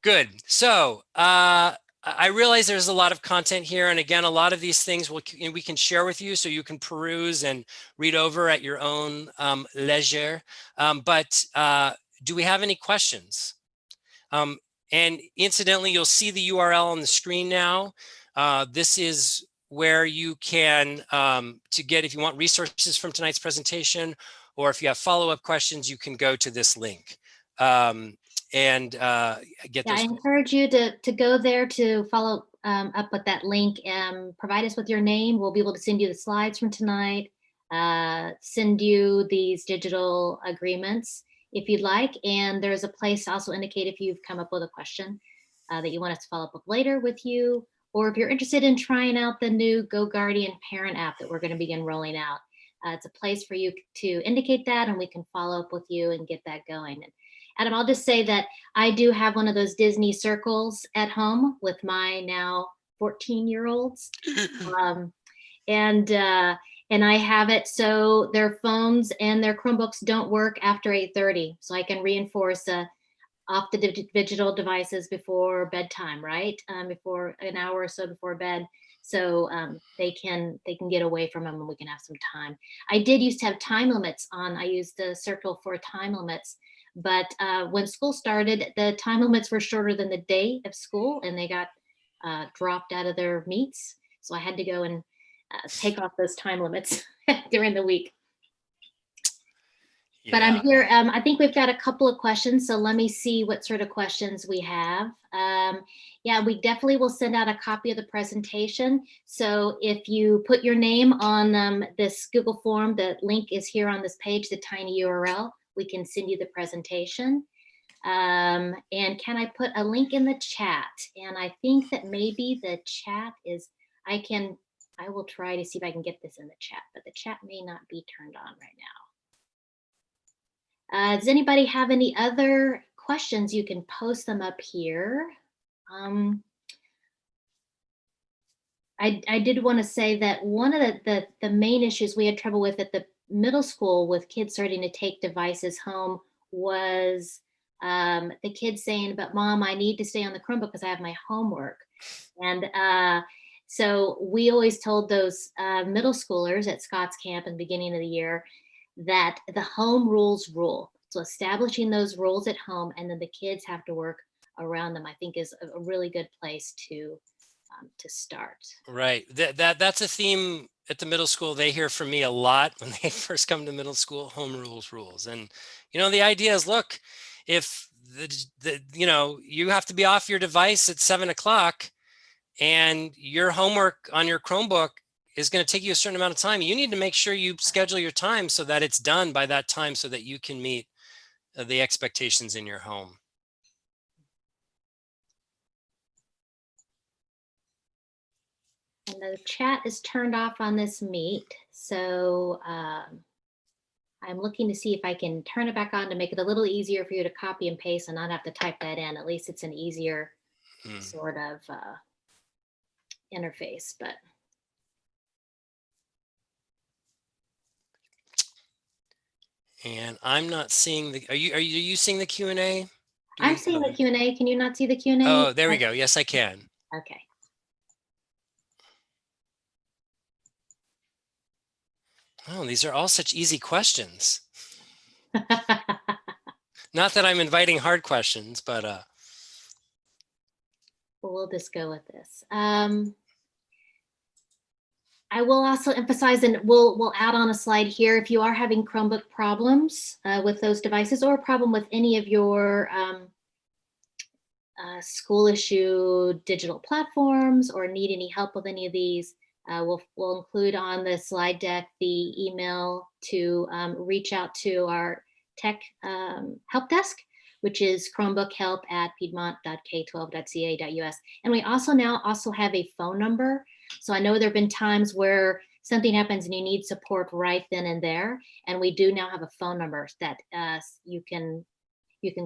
[SPEAKER 2] Good. So I realize there's a lot of content here, and again, a lot of these things we can share with you, so you can peruse and read over at your own leisure. But do we have any questions? And incidentally, you'll see the URL on the screen now. This is where you can, if you want resources from tonight's presentation, or if you have follow-up questions, you can go to this link and get those.
[SPEAKER 1] I encourage you to go there to follow up with that link and provide us with your name. We'll be able to send you the slides from tonight, send you these digital agreements if you'd like. And there's a place to also indicate if you've come up with a question that you want us to follow up with later with you, or if you're interested in trying out the new Go Guardian Parent app that we're going to begin rolling out. It's a place for you to indicate that, and we can follow up with you and get that going. And Adam, I'll just say that I do have one of those Disney circles at home with my now 14-year-olds. And I have it so their phones and their Chromebooks don't work after 8:30. So I can reinforce off the digital devices before bedtime, right? Before an hour or so before bed. So they can get away from them and we can have some time. I did used to have time limits on. I used the circle for time limits. But when school started, the time limits were shorter than the day of school, and they got dropped out of their meets. So I had to go and take off those time limits during the week. Yeah. But I'm here. I think we've got a couple of questions. So let me see what sort of questions we have. Yeah, we definitely will send out a copy of the presentation. So if you put your name on this Google form, the link is here on this page, the tiny URL. We can send you the presentation. And can I put a link in the chat? And I think that maybe the chat is, I will try to see if I can get this in the chat, but the chat may not be turned on right now. Does anybody have any other questions? You can post them up here. I did want to say that one of the main issues we had trouble with at the middle school with kids starting to take devices home was the kids saying, but Mom, I need to stay on the Chromebook because I have my homework. And so we always told those middle schoolers at Scott's Camp in the beginning of the year that the home rules rule. So establishing those rules at home and then the kids have to work around them, I think is a really good place to start. Right.
[SPEAKER 2] That's a theme at the middle school. They hear from me a lot when they first come to middle school, home rules. And, the idea is, look, if you have to be off your device at 7:00 and your homework on your Chromebook is going to take you a certain amount of time, you need to make sure you schedule your time so that it's done by that time so that you can meet the expectations in your home.
[SPEAKER 1] And the chat is turned off on this Meet. So I'm looking to see if I can turn it back on to make it a little easier for you to copy and paste and not have to type that in. At least it's an easier sort of interface, but.
[SPEAKER 2] And I'm not seeing are you seeing the Q&A?
[SPEAKER 1] I'm seeing the Q&A. Can you not see the Q&A?
[SPEAKER 2] Oh, there we go. Yes, I can.
[SPEAKER 1] Okay.
[SPEAKER 2] Oh, these are all such easy questions. Not that I'm inviting hard questions, but
[SPEAKER 1] we'll just go with this. I will also emphasize, and we'll add on a slide here, if you are having Chromebook problems with those devices or a problem with any of your school issue digital platforms or need any help with any of these, we'll include on the slide deck the email to reach out to our tech help desk, which is chromebookhelp@piedmont.k12.ca.us. And we also now have a phone number. So I know there have been times where something happens and you need support right then and there. And we do now have a phone number that you can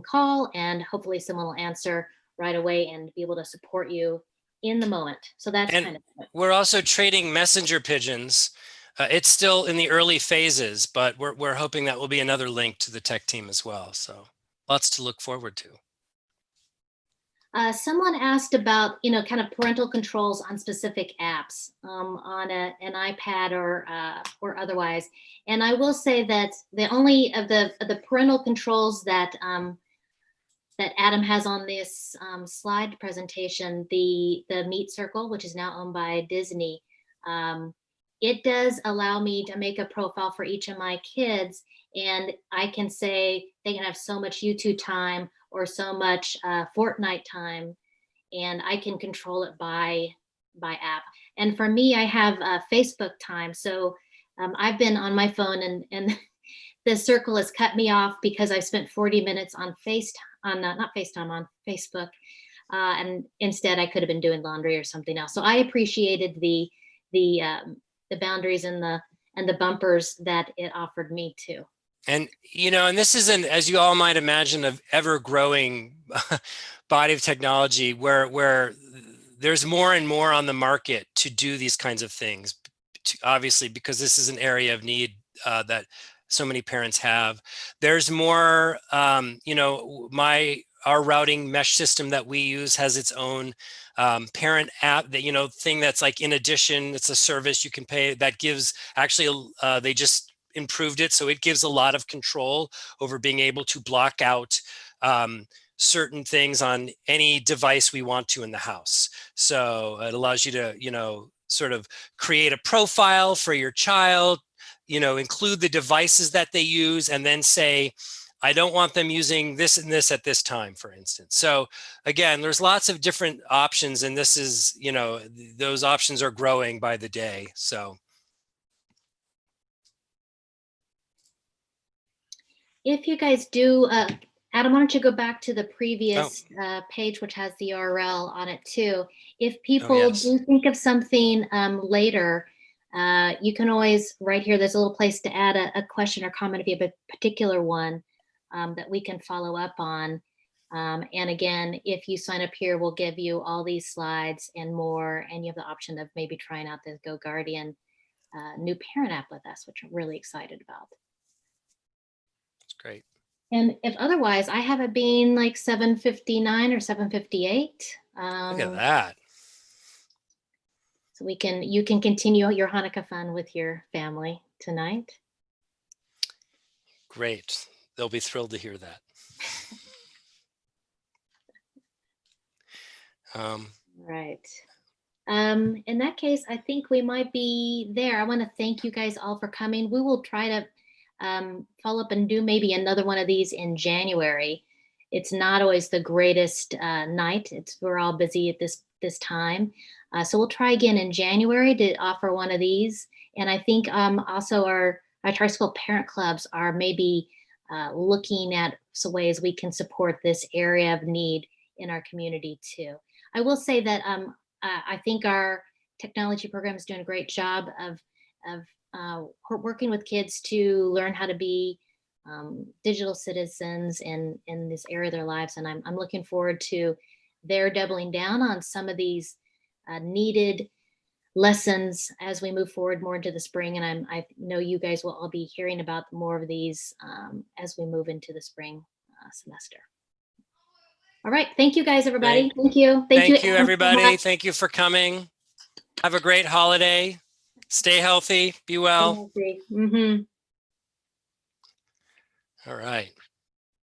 [SPEAKER 1] call, and hopefully someone will answer right away and be able to support you in the moment. So that's
[SPEAKER 2] and
[SPEAKER 1] kind of it.
[SPEAKER 2] we're also trading messenger pigeons. It's still in the early phases, but we're hoping that will be another link to the tech team as well. So lots to look forward to.
[SPEAKER 1] Someone asked about, kind of parental controls on specific apps on an iPad or otherwise. And I will say that the only of the parental controls that that Adam has on this slide presentation, the Meet Circle, which is now owned by Disney, it does allow me to make a profile for each of my kids, and I can say they can have so much YouTube time or so much Fortnite time, and I can control it by app. And for me, I have Facebook time, so I've been on my phone, and the circle has cut me off because I've spent 40 minutes on not FaceTime, on Facebook, and instead I could have been doing laundry or something else. So I appreciated the boundaries and the bumpers that it offered me too.
[SPEAKER 2] And, and this is as you all might imagine, an ever-growing body of technology where there's more and more on the market to do these kinds of things, obviously, because this is an area of need that so many parents have. There's more, our routing mesh system that we use has its own parent app that, thing that's like, in addition, it's a service you can pay that gives actually, they just improved it. So it gives a lot of control over being able to block out certain things on any device we want to in the house. So it allows you to, sort of create a profile for your child, include the devices that they use, and then say, I don't want them using this and this at this time, for instance. So again, there's lots of different options, and this is, those options are growing by the day. So
[SPEAKER 1] if you guys do, Adam, why don't you go back to the previous page, which has the URL on it too. If people do think of something later, you can always, right here, there's a little place to add a question or comment if you have a particular one that we can follow up on. And again, if you sign up here, we'll give you all these slides and more, and you have the option of maybe trying out the Go Guardian new parent app with us, which I'm really excited about.
[SPEAKER 2] that's great.
[SPEAKER 1] And if otherwise, I have it being like 7:59 or 7:58.
[SPEAKER 2] Look at that.
[SPEAKER 1] So you can continue your Hanukkah fun with your family tonight.
[SPEAKER 2] Great. They'll be thrilled to hear that.
[SPEAKER 1] Right. In that case, I think we might be there. I want to thank you guys all for coming. We will try to follow up and do maybe another one of these in January. It's not always the greatest night. We're all busy at this time. So we'll try again in January to offer one of these. And I think also our tri-school parent clubs are maybe looking at some ways we can support this area of need in our community too. I will say that I think our technology program is doing a great job of working with kids to learn how to be digital citizens in this area of their lives. And I'm looking forward to their doubling down on some of these needed lessons as we move forward more into the spring. And I know you guys will all be hearing about more of these as we move into the spring semester. All right. Thank you guys, everybody. Thank you.
[SPEAKER 2] Thank you, everybody. Thank you for coming. Have a great holiday. Stay healthy. Be well.
[SPEAKER 1] Mm-hmm.
[SPEAKER 2] All right.